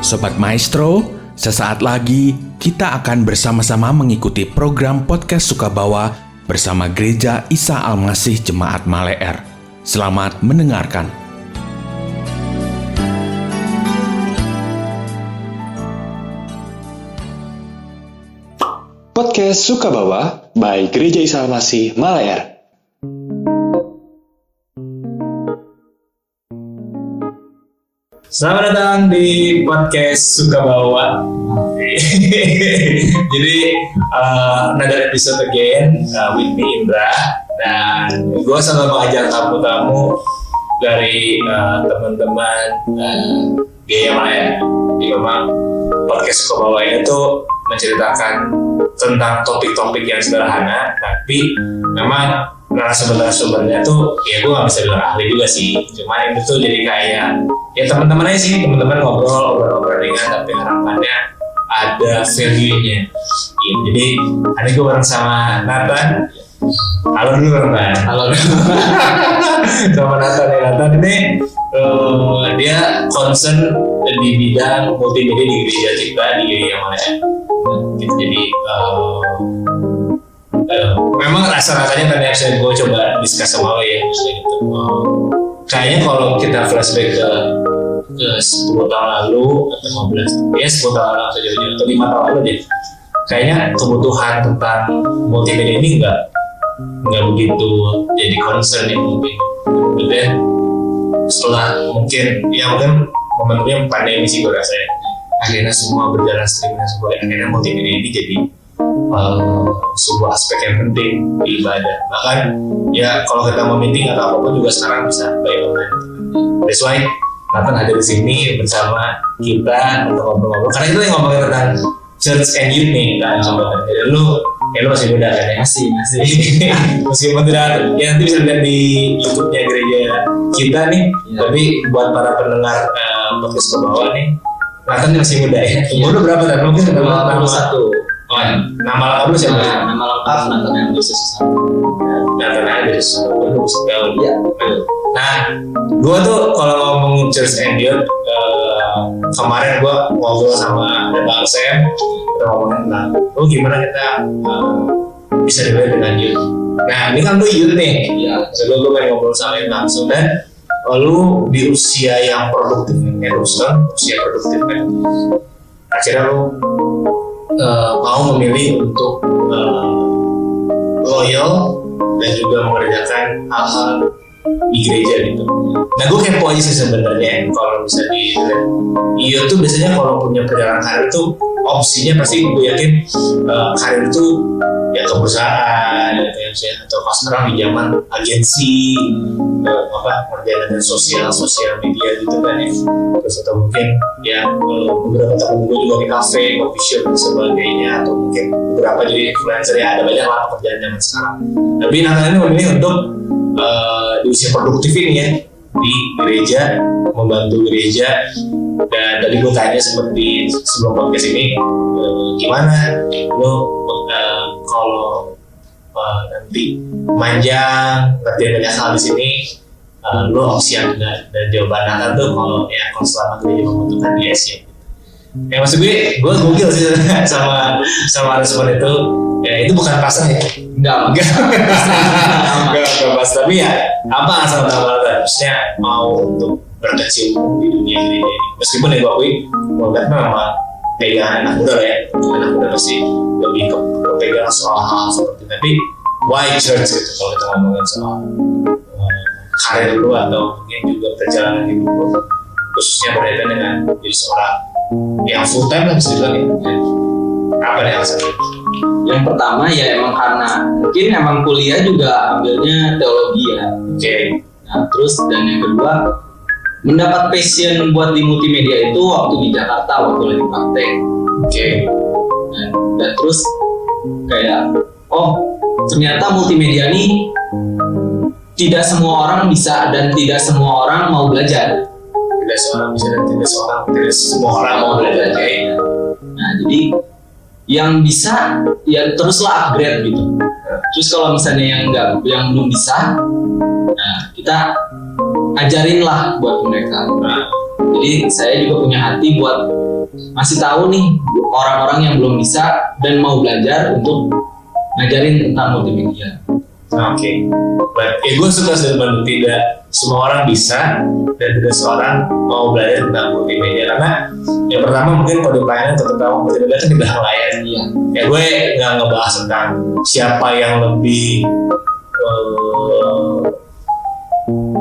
Sobat Maestro, sesaat lagi kita akan bersama-sama mengikuti program podcast Sukabawa bersama Gereja Isa Al-Masih Jemaat Maleer. Selamat mendengarkan. Podcast Sukabawa by Gereja Isa Al-Masih Maleer. Selamat datang di podcast Sukabawa. Jadi another episode again with me Indra, dan gue selalu mengajak tamu-tamu dari teman-teman Gaya Maya. Jadi memang podcast Sukabawa ini tuh menceritakan tentang topik-topik yang sederhana, tapi memang narasumber-narasumbernya tuh ya gue gak bisa bilang ahli juga sih, cuma itu tuh jadi kayak ya teman-teman aja sih, teman-teman ngobrol ringan tapi harapannya ada value-nya ya. Jadi hari ini gue bareng sama Nathan. Halo dulu Nathan. Halo sama Nathan ya. Nathan ini dia concern di bidang multimedia di gereja kita di Gaya Maya. Jadi memang rasa-rasanya tadi yang gue coba discuss sama lo ya, gitu. Kayaknya kalau kita flashback ke 10 tahun lalu atau 15, ya 10 tahun lalu atau 5 tahun lalu deh, kayaknya kebutuhan tentang multimedia ini nggak begitu jadi concern ya mungkin. Kemudian setelah mungkin momentumnya pandemi sih gue rasa ya, akhirnya semua berjalan streaming sebagai akhirnya multimedia ini jadi sebuah aspek yang penting di ibadah. Bahkan ya kalau kita mau meeting atau apapun juga sekarang bisa by online. That's why Nathan hadir di sini bersama kita untuk ngobrol-ngobrol. Karena kita yang ngomongin tentang church and youth nih, kan? Jadi lu masih muda kan ya? Masih. Meskipun tidak, ya nanti bisa lihat di YouTube-nya gereja kita nih. Ya. Tapi buat para pendengar podcast ke bawah nih, Nathan masih muda ya. Umur berapa kan? Mungkin 21. Nama lengkap lu siapa? Nama lengkap Nathan Andrews Susano. Nathan Andrews Susano. Iya. Nah, gue tuh kalau ngomong church and youth, kemarin gue ngobrol sama Bang Sam, kita ngomongin tentang gimana kita bisa dilihat dengan youth. Nah, ini kan lu youth nih. Iya. Jadi gue pengen ngobrol sama lu langsung, dan lu di usia yang produktif nih, usia produktif kan. Akhirnya lu mau memilih untuk loyal dan juga mengerjakan hal-hal di gereja gitu. Nah gue kepo aja sih sebenarnya kalau bisa dilihat. Iya tuh biasanya kalau punya perjalanan karir tuh opsinya pasti gue yakin karir tuh ya ke perusahaan gitu ya, atau pas sekarang di zaman agensi ngerjain dengan sosial media gitu kan ya. Terus atau mungkin ya beberapa temen gue juga di kafe, coffee shop dan sebagainya, atau mungkin beberapa jadi influencer ya, ada banyak lah pekerjaan zaman sekarang. Tapi Nathan ini memilih untuk di usia produktif ini ya di gereja, membantu gereja. Dan tadi gue tanya seperti sebelum podcast ini, gimana lo kalau nanti manjang ngerjain banyak hal di sini, lo opsi yang enggak? Dan jawaban Nathan tuh kalau selama gereja membutuhkan dia siap. Ya maksud gue gokil sih sama respon itu. Ya itu bukan pasang ya? Enggak pas, tapi ya apa asal Nathan? Maksudnya mau untuk berkecimpung di dunia gereja ini. Meskipun ya gue akui, Nathan memang pegang anak muda ya. Anak muda pasti lebih kepegang soal hal seperti itu. Tapi why church gitu kalau kita ngomongin soal karir lu atau mungkin juga perjalanan hidup lu, khususnya berkaitan dengan jadi seorang yang full time lah bisa dibilang ya. Apa nih alasannya? Yang pertama ya emang karena mungkin emang kuliah juga ambilnya teologi ya. Oke. Nah terus dan yang kedua, mendapat passion buat di multimedia itu waktu di Jakarta, waktu lagi praktek. Oke. Dan terus kayak ternyata multimedia ini tidak semua orang bisa dan tidak semua orang mau belajar. Tidak semua orang bisa dan tidak semua orang mau belajar. Kayak. Nah jadi yang bisa ya teruslah upgrade gitu. Terus kalau misalnya yang belum bisa, nah kita ajarin lah buat mereka. Nah, jadi saya juga punya hati buat masih tahu nih orang-orang yang belum bisa dan mau belajar untuk ngajarin tentang multimedia. Oke. Gue suka sebenarnya tidak semua orang bisa dan tidak semua orang mau belajar tentang multimedia, karena yang pertama mungkin kode pelayanan atau tentang multimedia kan di belakang layar. Iya. Ya gue nggak ngebahas tentang siapa yang lebih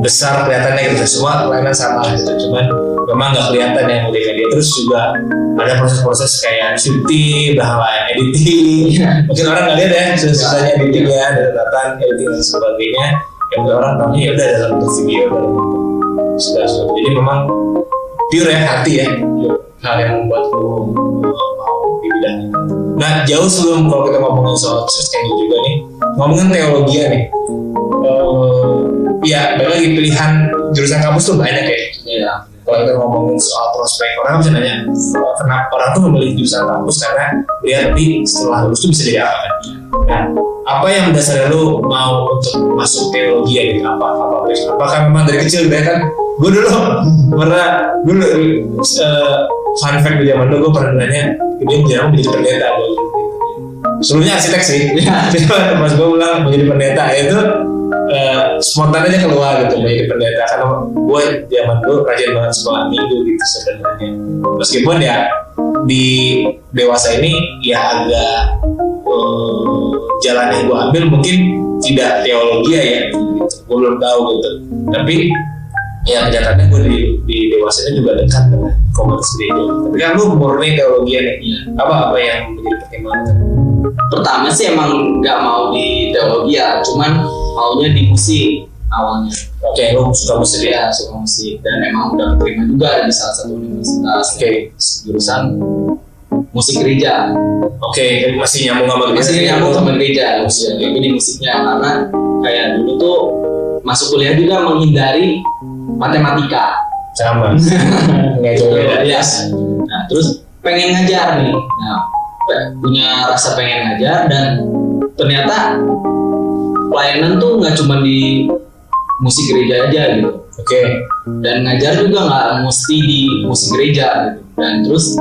besar kelihatannya gitu, semua pelayanan sama gitu, cuman memang nggak kelihatan yang multimedia. Terus juga ada proses-proses kayak syuting, belakang layar, editing. Mungkin orang nggak lihat ya susahnya editingnya, datang editing dan sebagainya. Yang orang tahu ya udah dalam bentuk video, dalam bentuk segala sesuatu. Jadi memang pure ya hati ya, hal yang membuatku mau di bidang ini. Nah, jauh sebelum kalau kita ngomongin soal search engine juga nih, ngomongin teologi nih. Ya, balik lagi pilihan jurusan kampus tuh banyak ya. Iya. Kalau kita ngomongin soal prospek, orang bisa nanya, kenapa orang tuh memilih jurusan kampus karena dia nanti setelah lulus tuh bisa jadi apa kan? Nah, apa yang mendasari lu mau untuk masuk teologi ya gitu? Apakah memang dari kecil gitu ya kan? Gue dulu pernah fun fact di zaman dulu gue pernah nanya, dia jarang menjadi pendeta. Sebelumnya arsitek sih, pas gue bilang menjadi pendeta itu spontan aja keluar gitu menjadi pendeta, karena gue zaman dulu rajin banget sekolah minggu gitu sebenarnya. Meskipun ya di dewasa ini ya agak jalan yang gue ambil mungkin tidak teologi ya gitu. Gue belum tahu gitu, tapi ya kenyataannya gue di dewasanya juga dekat dengan komunitas gereja. Tapi kan lu murni teologi nih, apa yang menjadi pertimbangan? Pertama sih emang nggak mau di teologi ya, cuman maunya di musik awalnya. Oke, lu suka musik ya? Suka musik, dan emang udah keterima juga di salah satu universitas. Jurusan musik gereja. Oke, masih nyambung sama gereja. Masih nyambung sama gereja, tapi di musiknya, karena kayak dulu tuh masuk kuliah juga menghindari matematika. Sama. Nggak jauh beda. Ya. Nah, terus pengen ngajar nih. Nah, punya rasa pengen ngajar, dan ternyata pelayanan tuh nggak cuma di musik gereja aja gitu. Oke. Dan ngajar juga nggak mesti di musik gereja gitu. Dan terus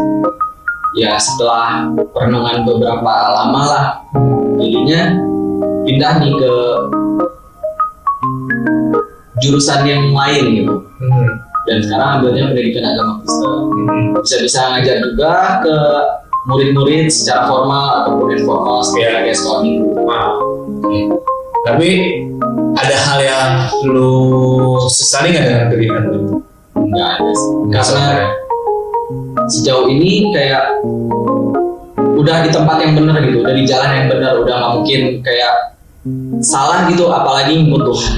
ya setelah perenungan beberapa lama lah, jadinya pindah nih ke jurusan yang lain gitu. Dan sekarang ambilnya pendidikan agama Kristen. Bisa ngajar juga ke murid-murid secara formal ataupun informal seperti sekolah minggu. Tapi ada hal yang lu sesali nggak dengan pilihan lu? Nggak ada sih. Karena sejauh ini kayak udah di tempat yang benar gitu, udah di jalan yang benar, udah nggak mungkin kayak salah gitu, apalagi ngikut Tuhan.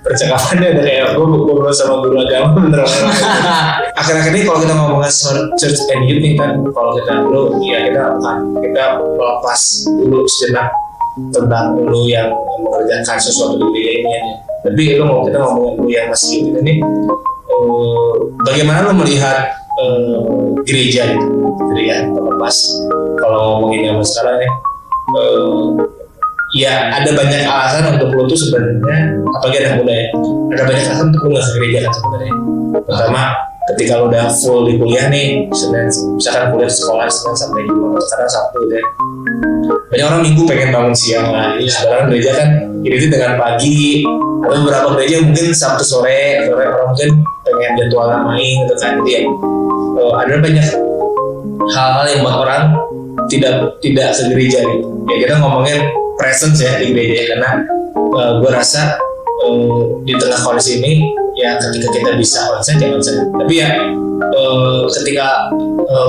Percakapannya udah kayak gue ngobrol sama guru agama bener. Akhir-akhir ini kalau kita ngomongin church and youth nih kan, kalau kita dulu ya kita melepas dulu sejenak tentang lu yang mengerjakan sesuatu di gereja ini ya. Tapi kita ngomongin lu yang masih gitu ini, bagaimana lu melihat gereja gitu, ya terlepas kalau ngomongin zaman sekarang ya. Ya ada banyak alasan untuk lu tuh sebenarnya, apalagi anak muda ya, ada banyak alasan untuk lu nggak ke gereja kan sebenarnya. Pertama, ketika lu udah full di kuliah nih, misalkan kuliah di sekolah Senin sampai Jumat, sekarang Sabtu deh. Banyak orang Minggu pengen bangun siang lah. Sekarang gereja kan ini dengan pagi, atau beberapa gereja mungkin Sabtu sore orang mungkin pengen jadwal main gitu kan. Jadi ya, ada banyak hal-hal yang buat orang tidak ke gereja gitu. Ya kita ngomongin presence ya di gereja ya, karena gue rasa di tengah kondisi ini ya ketika kita bisa konsen ya konsen, tapi ya ketika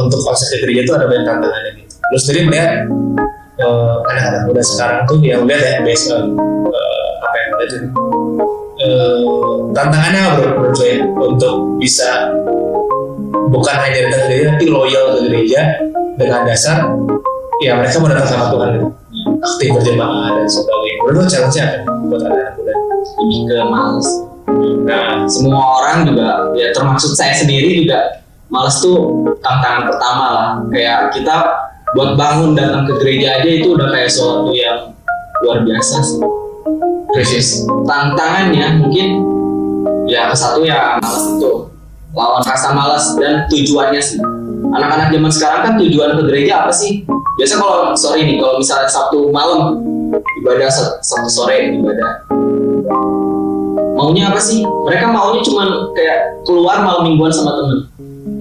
untuk konsen di gereja itu ada banyak tantangannya gitu. Lu sendiri melihat anak-anak muda sekarang tuh yang lihat ya based on apa yang ada itu tantangannya bro menurut saya untuk bisa bukan hanya datang ke gereja tapi loyal ke gereja dengan dasar ya mereka mau datang sama Tuhan gitu. Aktif berjemaah dan sebagainya. Menurut challenge-nya apa buat anak-anak muda? Lebih ke males. Nah, semua orang juga ya termasuk saya sendiri juga males tuh tantangan pertama lah. Kayak kita buat bangun datang ke gereja aja itu udah kayak sesuatu yang luar biasa sih. Terus tantangannya mungkin ya ke satu ya malas itu, lawan rasa malas dan tujuannya sih. anak-anak zaman sekarang kan tujuan ke gereja apa sih? Biasa kalau misalnya Sabtu malam ibadah, Sabtu sore ibadah, maunya apa sih? Mereka maunya cuman kayak keluar malam mingguan sama temen.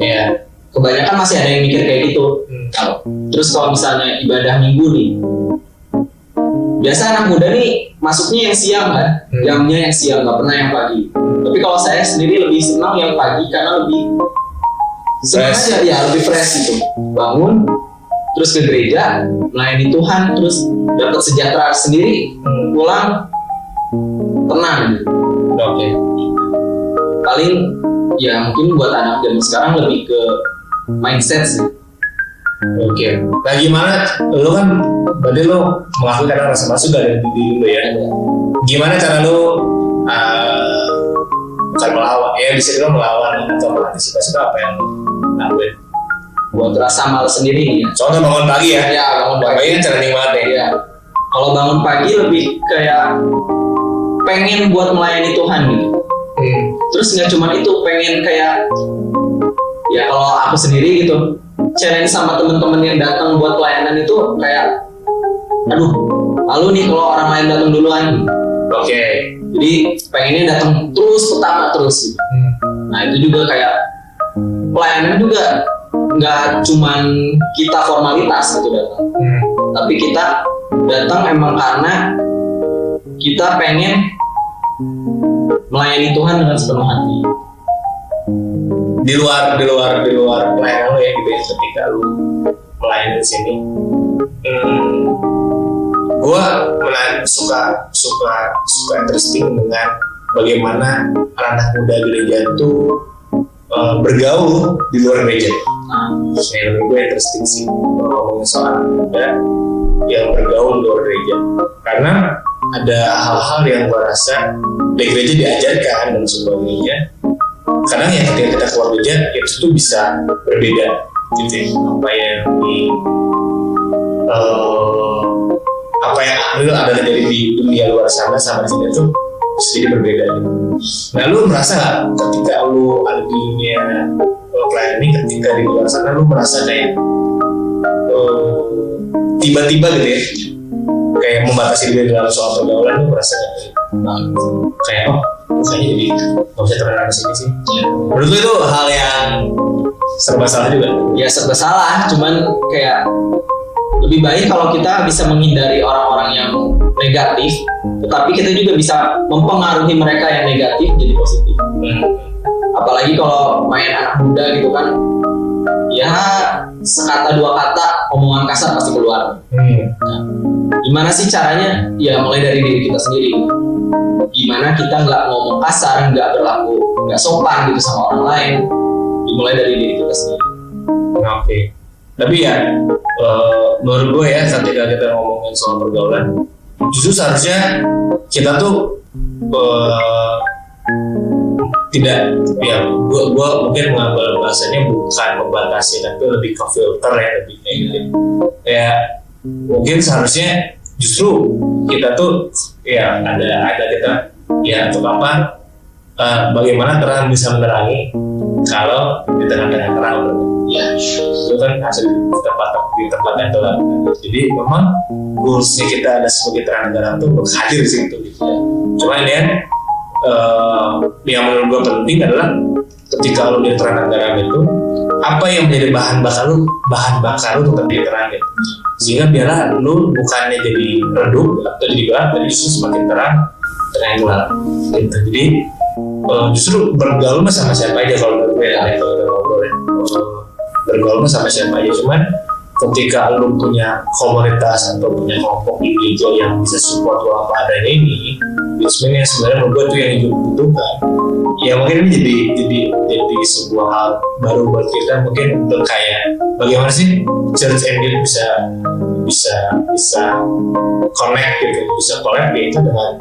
Ya, kebanyakan masih ada yang mikir kayak gitu. Terus kalau misalnya ibadah minggu nih, biasa anak muda nih masuknya yang siang kan, jamnya yang siang, nggak pernah yang pagi. Tapi kalau saya sendiri lebih senang yang pagi karena lebih senang aja, ya lebih fresh gitu. Bangun, terus ke gereja, melayani Tuhan, terus dapat sejahtera sendiri, pulang tenang gitu. Oke. Paling ya mungkin buat anak zaman sekarang lebih ke mindset sih. Oke. Nah gimana? Lo kan berarti lo mengakui karena rasa masuk dari diri lo ya. Gimana cara lo bukan melawan? Ya bisa dibilang melawan atau mengantisipasi apa yang lo lakuin? Buat rasa malas sendiri nih ya. Contoh bangun pagi ya. Ya, bangun Pagi pagi. kan challenging banget ya. Ya. Kalau bangun pagi lebih kayak pengen buat melayani Tuhan gitu. Terus nggak cuma itu, pengen kayak ya kalau aku sendiri gitu, challenge sama temen-temen yang datang buat pelayanan itu kayak, aduh, malu nih kalau orang lain datang duluan. Oke. Jadi pengennya datang terus pertama terus. Gitu. Nah itu juga kayak pelayanan juga nggak cuman kita formalitas gitu datang, tapi kita datang emang karena kita pengen melayani Tuhan dengan sepenuh hati. Di luar pelayanan lo ya gitu ya, ketika lo melayani di sini, gue suka interesting dengan bagaimana anak muda gereja itu bergaul di luar gereja. Menurut gue interesting sih ngomongin soal anak muda yang bergaul di luar gereja, karena ada hal-hal yang gue rasa di gereja diajarkan dan sebagainya. Kadang ya ketika kita keluar gereja itu tuh bisa berbeda gitu ya. Apa yang ada terjadi di dunia luar sana sama di sini itu bisa jadi berbeda gitu. Nah lu merasa gak ketika lu ada di dunia pelayanan ini, ketika di luar sana lu merasa kayak tiba-tiba gitu ya, kayak membatasi diri dalam soal pergaulan, lu merasa kayak kayaknya jadi gak bisa terkenal di sini sih. Menurut lu itu hal yang serba salah juga? Ya serba salah, cuman kayak lebih baik kalau kita bisa menghindari orang-orang yang negatif, tetapi kita juga bisa mempengaruhi mereka yang negatif jadi positif. Apalagi kalau main anak muda gitu kan, ya sekata dua kata omongan kasar pasti keluar. Nah, gimana sih caranya? Ya mulai dari diri kita sendiri. Gimana kita nggak ngomong kasar, nggak berlaku nggak sopan gitu sama orang lain. Dimulai dari diri kita sendiri. Oke. Tapi ya menurut gue ya, ketika kita ngomongin soal pergaulan, justru seharusnya kita tuh tidak, ya gue mungkin mengambil bahasanya bukan membatasi, tapi lebih ke filter ya, lebih kayak gitu ya. Mungkin seharusnya justru kita tuh ya ada kita ya untuk apa, bagaimana terang bisa menerangi kalau di tengah-tengah terang ya itu kan hasil di tempat yang gelap. Jadi memang goalsnya kita ada sebagai terang terang tuh hadir di situ gitu ya. Cuma ini yang menurut gue penting adalah ketika lo di terang terang itu, apa yang menjadi bahan bakar lu tetap diterangin, sehingga biarlah lu bukannya jadi redup atau jadi gelap, tapi justru semakin terang gelap gitu. Jadi justru bergaul sama siapa aja kalau menurut gue ya, kalau kita ngobrol ya, bergaul sama siapa aja. Cuman ketika lu punya komunitas atau punya kelompok di gereja yang bisa support lu apa adanya ini, sebenarnya menurut gue itu yang dibutuhkan. Ya mungkin ini jadi sebuah hal baru buat kita, mungkin untuk kayak bagaimana sih church and youth bisa connect gitu, bisa collab gitu dengan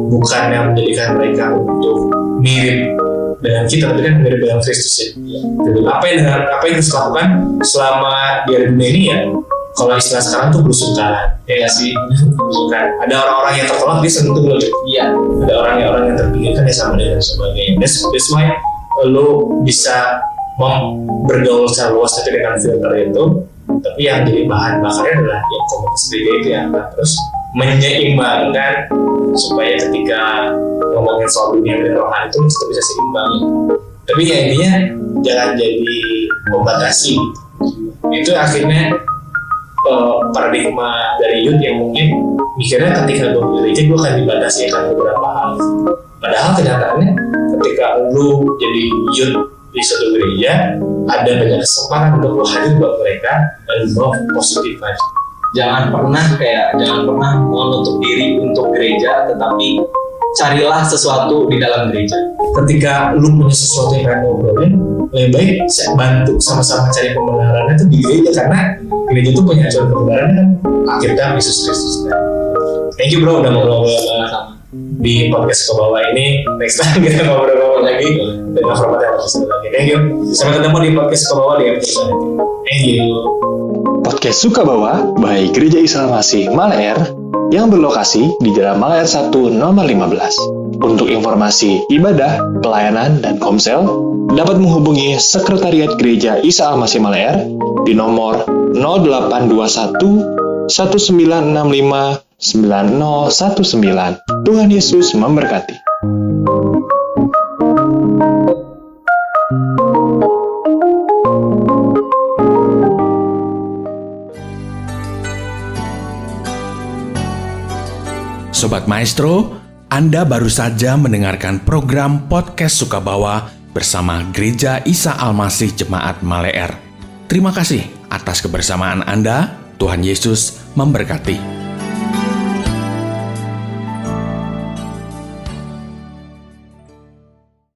bukan yang menjadikan mereka untuk mirip dengan kita, tapi kan mirip dengan Kristus ya. Apa yang harus dilakukan selama di dunia ini ya, kalau istilah sekarang tuh belusukan, ya nggak sih? Belusukan. Ada orang-orang yang tertolak, dia sentuh lo. Iya. Ada orang yang terpinggirkan ya sama dan sebagainya. That's why lo bisa bergaul secara luas tapi dengan filter itu, tapi yang jadi bahan bakarnya adalah yang komunitas gereja itu yang akan terus menyeimbangkan supaya ketika ngomongin soal dunia dan rohani itu tetap bisa seimbang. Tapi ya intinya jangan jadi membatasi. Itu akhirnya paradigma dari youth yang mungkin mikirnya ketika gue di gereja gue akan dibatasi akan beberapa hal. Padahal kenyataannya ketika lu jadi youth di suatu gereja, ada banyak kesempatan untuk lu hadir buat mereka dan membawa positif aja. Jangan pernah menutup diri untuk gereja, tetapi carilah sesuatu di dalam gereja. Ketika lu punya sesuatu yang pengen ngobrolin, lebih baik bantu sama-sama cari pembenarannya itu di gereja, karena gereja itu punya acuan kebenarannya kan akhirnya Yesus Kristus. Thank you bro udah ngobrol-ngobrol sama di podcast ke bawah ini. Next time kita ngobrol-ngobrol lagi dengan format yang lebih seru lagi. Thank you. Sampai ketemu di podcast ke bawah di episode selanjutnya. Thank you. Podcast Sukabawa by Gereja Isa Almasih Maleer yang berlokasi di Jalan Maleer 1 nomor 15. Untuk informasi ibadah, pelayanan, dan komsel, dapat menghubungi Sekretariat Gereja Isa Almasih Maleer di nomor 0821 1965 9019. Tuhan Yesus memberkati. Sobat Maestro, Anda baru saja mendengarkan program Podcast Sukabawa bersama Gereja Isa Almasih Jemaat Maleer. Terima kasih atas kebersamaan Anda. Tuhan Yesus memberkati.